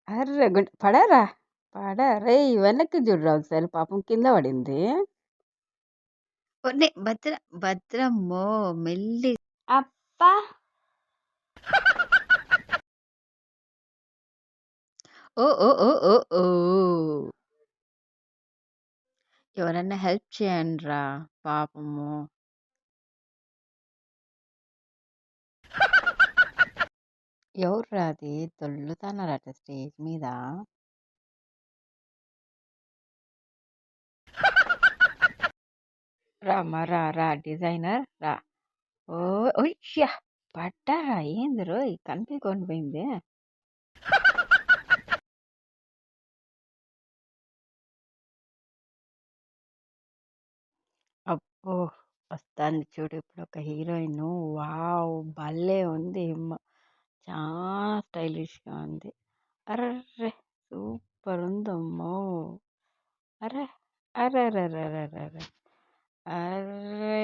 అర్రె! పడారా? రేయ్! వెనక్కి చూడురా ఒకసారి పాపం కింద పడింది. భద్రమ్మో! మెల్లి అబ్బా! ఓ ఓ ఓ ఓ ఓహ్! ఎవరన్నా హెల్ప్ చేయండిరా పాపము. ఎవర్రా అది దొర్లుతన్నారట స్టేజ్ మీద. రామ్మా రా డిజైనర్ రా. ఓయ్యా! పడ్డారా ఏందిరోయ్ కనిపీకొని పోయింది. అబ్బో! వస్తాంది చూడు ఇప్పుడు ఒక హీరోయిన్. వావ్! భలే ఉంది. చాలా స్టైలిష్‌గా ఉంది. అర్రె! సూపర్ ఉందమ్మో! అరె! అరెరెరెరెరెరె! అర్రే!